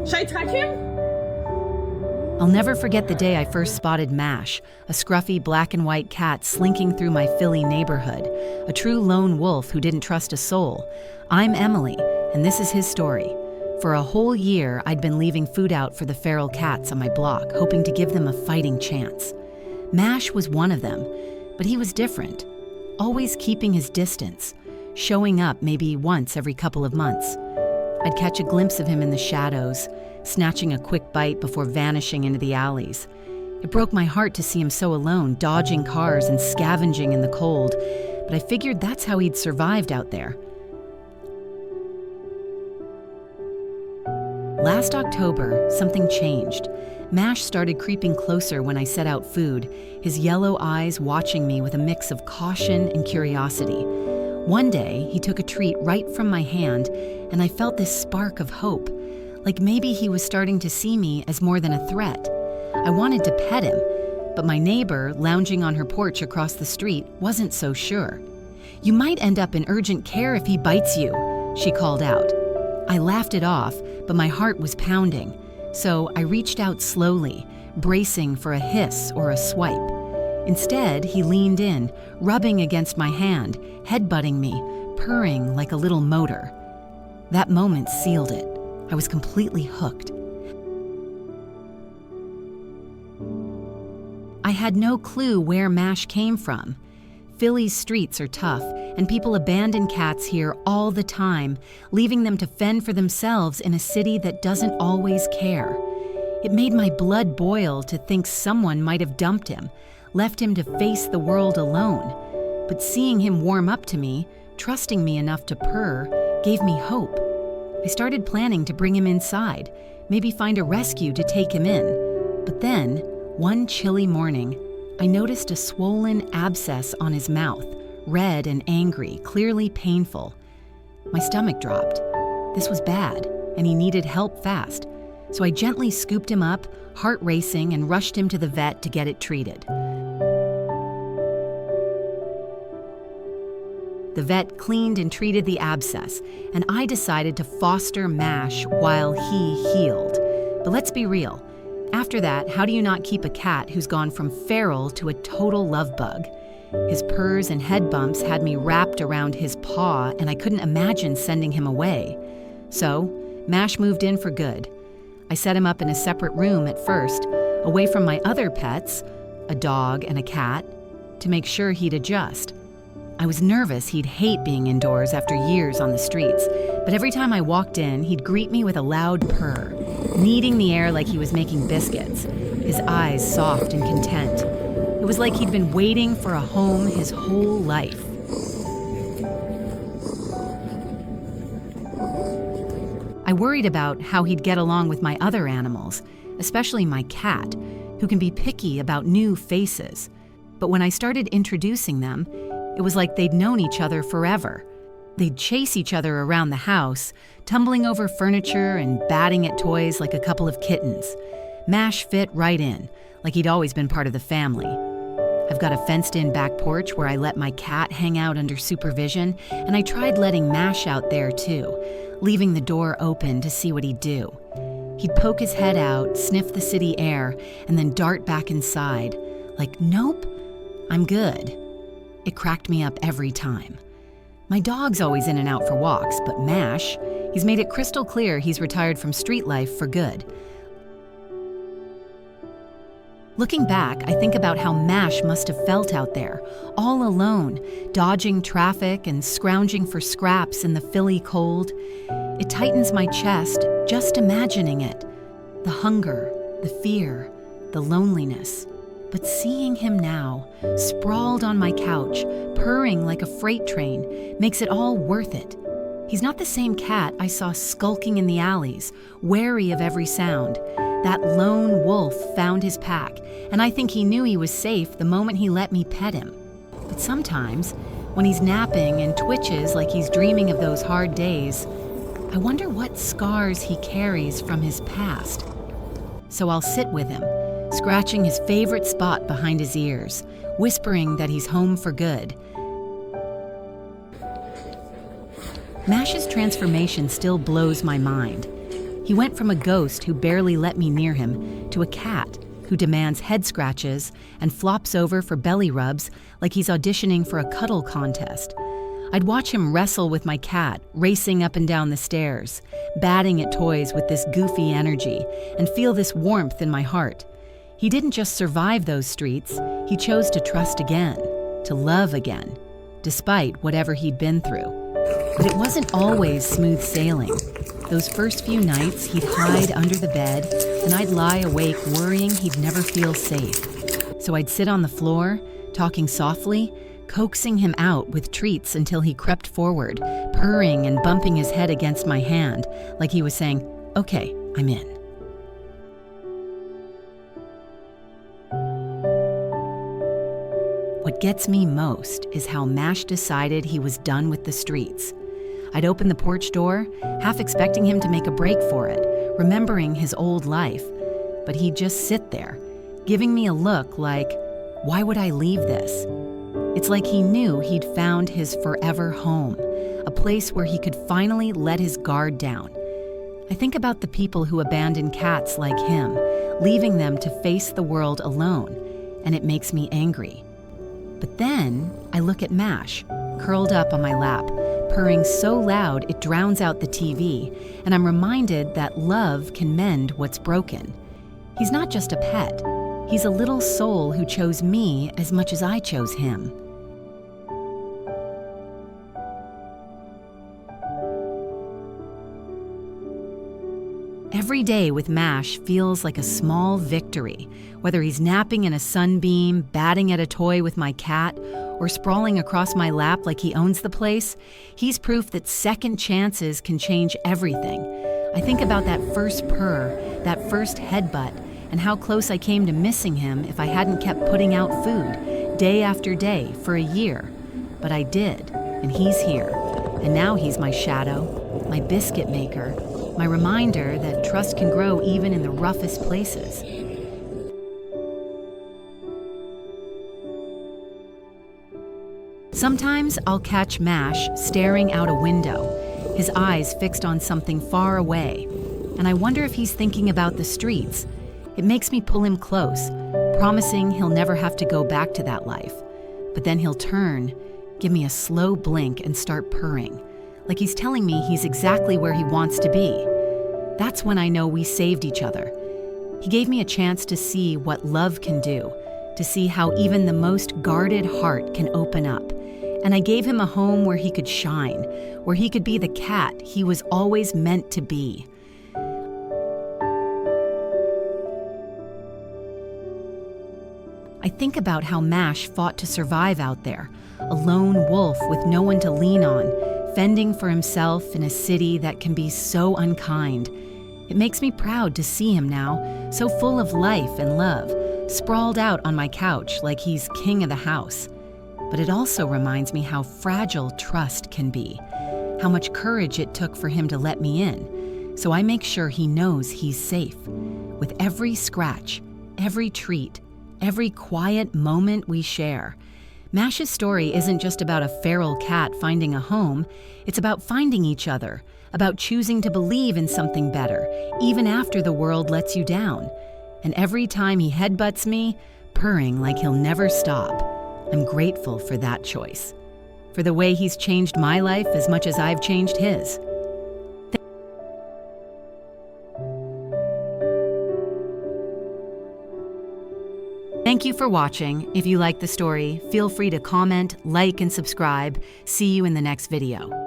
Should I touch him? I'll never forget the day I first spotted Mash, a scruffy black and white cat slinking through my Philly neighborhood, a true lone wolf who didn't trust a soul. I'm Emily, and this is his story. For a whole year, I'd been leaving food out for the feral cats on my block, hoping to give them a fighting chance. Mash was one of them, but he was different, always keeping his distance, showing up maybe once every couple of months. I'd catch a glimpse of him in the shadows, snatching a quick bite before vanishing into the alleys. It broke my heart to see him so alone, dodging cars and scavenging in the cold, but I figured that's how he'd survived out there. Last October, something changed. Mash started creeping closer when I set out food, his yellow eyes watching me with a mix of caution and curiosity. One day, he took a treat right from my hand, and I felt this spark of hope, like maybe he was starting to see me as more than a threat. I wanted to pet him, but my neighbor, lounging on her porch across the street, wasn't so sure. "You might end up in urgent care if he bites you," she called out. I laughed it off, but my heart was pounding, so I reached out slowly, bracing for a hiss or a swipe. Instead, he leaned in, rubbing against my hand, headbutting me, purring like a little motor. That moment sealed it. I was completely hooked. I had no clue where Mash came from. Philly's streets are tough, and people abandon cats here all the time, leaving them to fend for themselves in a city that doesn't always care. It made my blood boil to think someone might have dumped him, left him to face the world alone. But seeing him warm up to me, trusting me enough to purr, gave me hope. I started planning to bring him inside, maybe find a rescue to take him in. But then, one chilly morning, I noticed a swollen abscess on his mouth, red and angry, clearly painful. My stomach dropped. This was bad, and he needed help fast. So I gently scooped him up, heart racing, and rushed him to the vet to get it treated. The vet cleaned and treated the abscess, and I decided to foster Mash while he healed. But let's be real. After that, how do you not keep a cat who's gone from feral to a total love bug? His purrs and head bumps had me wrapped around his paw, and I couldn't imagine sending him away. So, Mash moved in for good. I set him up in a separate room at first, away from my other pets, a dog and a cat, to make sure he'd adjust. I was nervous he'd hate being indoors after years on the streets, but every time I walked in, he'd greet me with a loud purr, kneading the air like he was making biscuits, his eyes soft and content. It was like he'd been waiting for a home his whole life. I worried about how he'd get along with my other animals, especially my cat, who can be picky about new faces. But when I started introducing them, it was like they'd known each other forever. They'd chase each other around the house, tumbling over furniture and batting at toys like a couple of kittens. Mash fit right in, like he'd always been part of the family. I've got a fenced-in back porch where I let my cat hang out under supervision, and I tried letting Mash out there too, leaving the door open to see what he'd do. He'd poke his head out, sniff the city air, and then dart back inside, like, "Nope, I'm good." It cracked me up every time. My dog's always in and out for walks, but Mash, he's made it crystal clear he's retired from street life for good. Looking back, I think about how Mash must have felt out there, all alone, dodging traffic and scrounging for scraps in the Philly cold. It tightens my chest just imagining it. The hunger, the fear, the loneliness. But seeing him now, sprawled on my couch, purring like a freight train, makes it all worth it. He's not the same cat I saw skulking in the alleys, wary of every sound. That lone wolf found his pack, and I think he knew he was safe the moment he let me pet him. But sometimes, when he's napping and twitches like he's dreaming of those hard days, I wonder what scars he carries from his past. So I'll sit with him, scratching his favorite spot behind his ears, whispering that he's home for good. Mash's transformation still blows my mind. He went from a ghost who barely let me near him to a cat who demands head scratches and flops over for belly rubs like he's auditioning for a cuddle contest. I'd watch him wrestle with my cat, racing up and down the stairs, batting at toys with this goofy energy, and feel this warmth in my heart. He didn't just survive those streets, he chose to trust again, to love again, despite whatever he'd been through. But it wasn't always smooth sailing. Those first few nights, he'd hide under the bed, and I'd lie awake worrying he'd never feel safe. So I'd sit on the floor, talking softly, coaxing him out with treats until he crept forward, purring and bumping his head against my hand, like he was saying, "Okay, I'm in." What gets me most is how Mash decided he was done with the streets. I'd open the porch door, half expecting him to make a break for it, remembering his old life. But he'd just sit there, giving me a look like, why would I leave this? It's like he knew he'd found his forever home, a place where he could finally let his guard down. I think about the people who abandon cats like him, leaving them to face the world alone, and it makes me angry. But then I look at Mash, curled up on my lap, purring so loud it drowns out the TV, and I'm reminded that love can mend what's broken. He's not just a pet. He's a little soul who chose me as much as I chose him. Every day with Mash feels like a small victory, whether he's napping in a sunbeam, batting at a toy with my cat, or sprawling across my lap like he owns the place. He's proof that second chances can change everything. I think about that first purr, that first headbutt, and how close I came to missing him if I hadn't kept putting out food, day after day, for a year. But I did, and he's here. And now he's my shadow, my biscuit maker, my reminder that trust can grow even in the roughest places. Sometimes I'll catch Mash staring out a window, his eyes fixed on something far away, and I wonder if he's thinking about the streets. It makes me pull him close, promising he'll never have to go back to that life. But then he'll turn, give me a slow blink, and start purring, like he's telling me he's exactly where he wants to be. That's when I know we saved each other. He gave me a chance to see what love can do, to see how even the most guarded heart can open up. And I gave him a home where he could shine, where he could be the cat he was always meant to be. I think about how Mash fought to survive out there, a lone wolf with no one to lean on, fending for himself in a city that can be so unkind. It makes me proud to see him now, so full of life and love, sprawled out on my couch like he's king of the house. But it also reminds me how fragile trust can be, how much courage it took for him to let me in. So I make sure he knows he's safe. With every scratch, every treat, every quiet moment we share. Mash's story isn't just about a feral cat finding a home, it's about finding each other, about choosing to believe in something better, even after the world lets you down. And every time he headbutts me, purring like he'll never stop, I'm grateful for that choice, for the way he's changed my life as much as I've changed his. Thank you for watching. If you like the story, feel free to comment, like, and subscribe. See you in the next video.